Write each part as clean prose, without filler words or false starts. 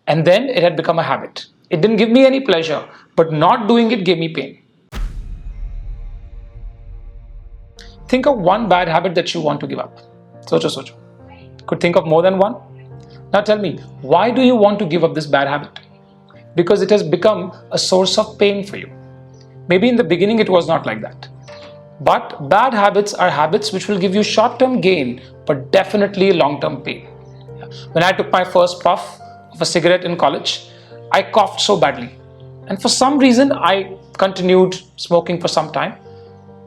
And then it had become a habit. It didn't give me any pleasure, but not doing it gave me pain. Think of one bad habit that you want to give up. Socho. Could think of more than one? Now tell me, why do you want to give up this bad habit? Because it has become a source of pain for you. Maybe in the beginning it was not like that. But bad habits are habits which will give you short-term gain, but definitely long-term pain. When I took my first puff of a cigarette in college, I coughed so badly. And for some reason, I continued smoking for some time.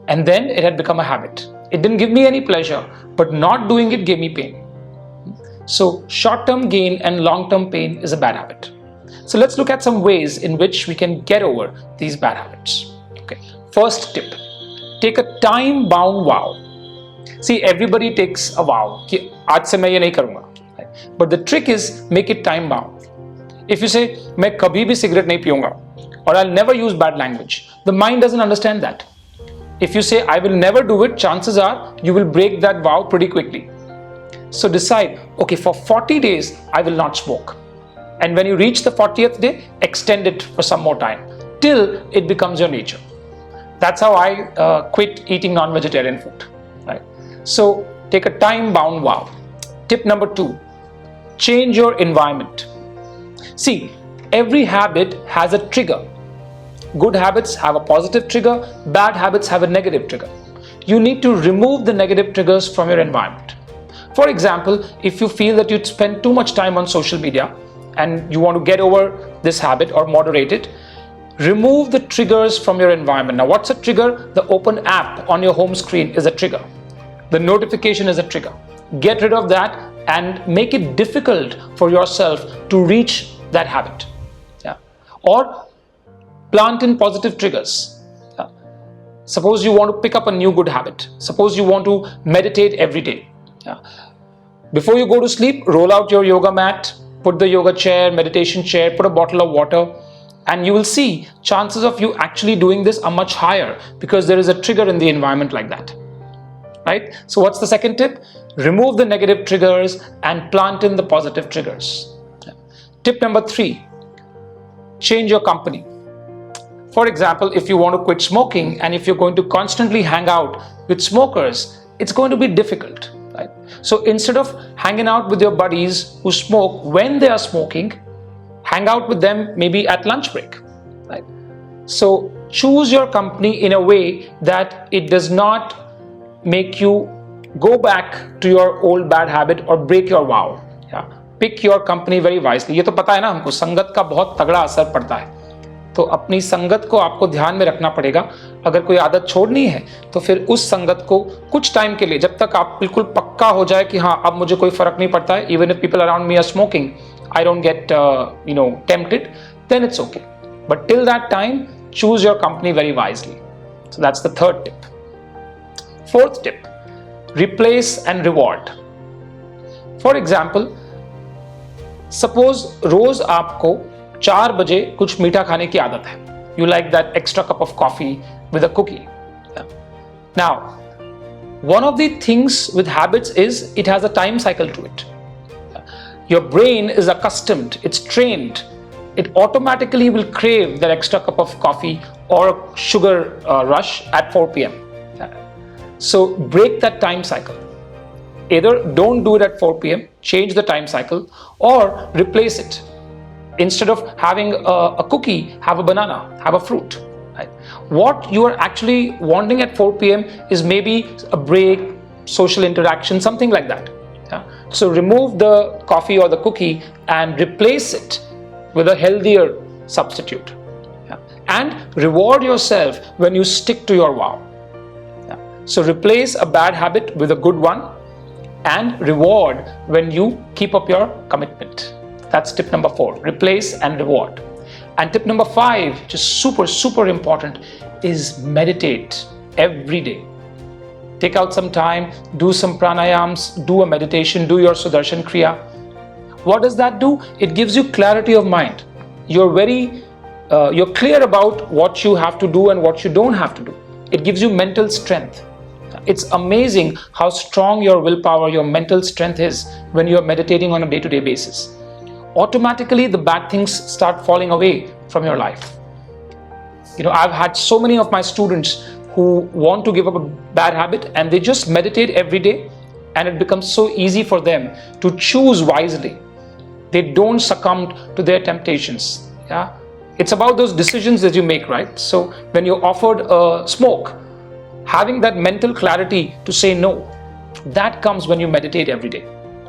And then it had become a habit. It didn't give me any pleasure, but not doing it gave me pain. So short-term gain and long-term pain is a bad habit. So let's look at some ways in which we can get over these bad habits. Okay. First tip, take a time-bound vow. See, everybody takes a vow कि आज से मैं ये नहीं करूँगा. But the trick is make it time-bound. If you say मैं कभी भी सिगरेट नहीं पीऊँगा or I'll never use bad language, the mind doesn't understand that. If you say I will never do it, chances are you will break that vow pretty quickly. So decide, okay, for 40 days I will not smoke. And when you reach the 40th day, extend it for some more time till it becomes your nature. That's how I quit eating non-vegetarian food. Right? So take a time-bound vow. Tip number 2, change your environment. See, every habit has a trigger. Good habits have a positive trigger, bad habits have a negative trigger. You need to remove the negative triggers from your environment. For example, if you feel that you spend too much time on social media and you want to get over this habit or moderate it, remove the triggers from your environment. Now, what's a trigger? The open app on your home screen is a trigger. The notification is a trigger. Get rid of that and make it difficult for yourself to reach that habit. Yeah. Or plant in positive triggers. Yeah. Suppose you want to pick up a new good habit. Suppose you want to meditate every day. Yeah. Before you go to sleep, roll out your yoga mat, put the yoga chair, meditation chair, put a bottle of water, and you will see chances of you actually doing this are much higher because there is a trigger in the environment like that. Right? So what's the second tip? Remove the negative triggers and plant in the positive triggers. Yeah. Tip number 3, change your company. For example, if you want to quit smoking and if you're going to constantly hang out with smokers, it's going to be difficult. Right? So instead of hanging out with your buddies who smoke when they are smoking, hang out with them maybe at lunch break. Right? So choose your company in a way that it does not make you go back to your old bad habit or break your vow. Yeah? Pick your company very wisely. ये तो पता है ना हमको, संगत का बहुत तगड़ा असर पड़ता है. तो अपनी संगत को आपको ध्यान में रखना पड़ेगा. अगर कोई आदत छोड़नी है तो फिर उस संगत को कुछ टाइम के लिए, जब तक आप बिल्कुल पक्का हो जाए कि हाँ अब मुझे कोई फर्क नहीं पड़ता है, even if people around me are smoking, I don't get tempted, then it's okay. But till that time, choose your company very wisely. So that's the third tip. Fourth tip, replace and reward. For example, suppose रोज आपको 4 बजे कुछ मीठा खाने की आदत है. You like that extra cup of coffee with a cookie. Yeah. Now, one of the things with habits is it has a time cycle to it. Your brain is accustomed, it's trained. It automatically will crave that extra cup of coffee or sugar rush at 4 p.m. So break that time cycle. Either don't do it at 4 p.m., change the time cycle, or replace it. Instead of having a cookie, have a banana, have a fruit. Right? What you are actually wanting at 4 p.m. is maybe a break, social interaction, something like that. Yeah? So remove the coffee or the cookie and replace it with a healthier substitute. Yeah? And reward yourself when you stick to your vow. Yeah? So replace a bad habit with a good one and reward when you keep up your commitment. That's tip number 4, replace and reward. And tip number 5, which is super important, is meditate every day. Take out some time, do some pranayams, do a meditation, do your Sudarshan Kriya. What does that do? It gives you clarity of mind. You're clear about what you have to do and what you don't have to do. It gives you mental strength. It's amazing how strong your willpower, your mental strength is when you're meditating on a day-to-day basis. automatically the bad things start falling away from your life. I've had so many of my students who want to give up a bad habit, and they just meditate every day, and it becomes so easy for them to choose wisely. They don't succumb to their temptations. Yeah, it's about those decisions that you make, right? So when you're offered a smoke, having that mental clarity to say no, that comes when you meditate every day.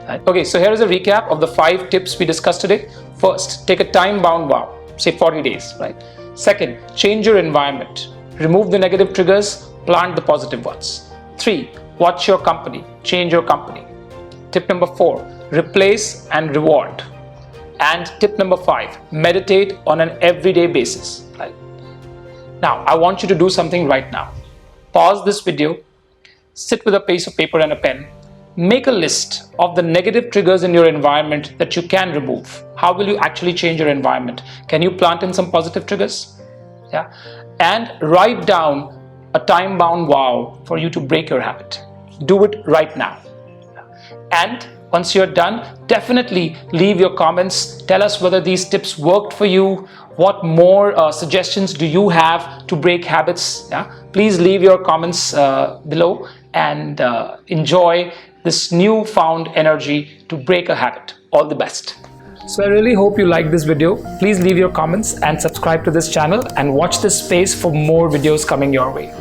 Right? Okay, so here is a recap of the 5 tips we discussed today. First, take a time-bound vow, say 40 days, right? Second, change your environment. Remove the negative triggers, plant the positive ones. 3, watch your company, change your company. Tip number 4, replace and reward. And tip number 5, meditate on an everyday basis. Right? Now, I want you to do something right now. Pause this video, sit with a piece of paper and a pen, make a list of the negative triggers in your environment that you can remove. How will you actually change your environment? Can you plant in some positive triggers? Yeah. And write down a time-bound vow for you to break your habit. Do it right now. And once you're done, definitely leave your comments. Tell us whether these tips worked for you. What more suggestions do you have to break habits? Yeah? Please leave your comments below and enjoy this newfound energy to break a habit. All the best. So I really hope you liked this video. Please leave your comments and subscribe to this channel and watch this space for more videos coming your way.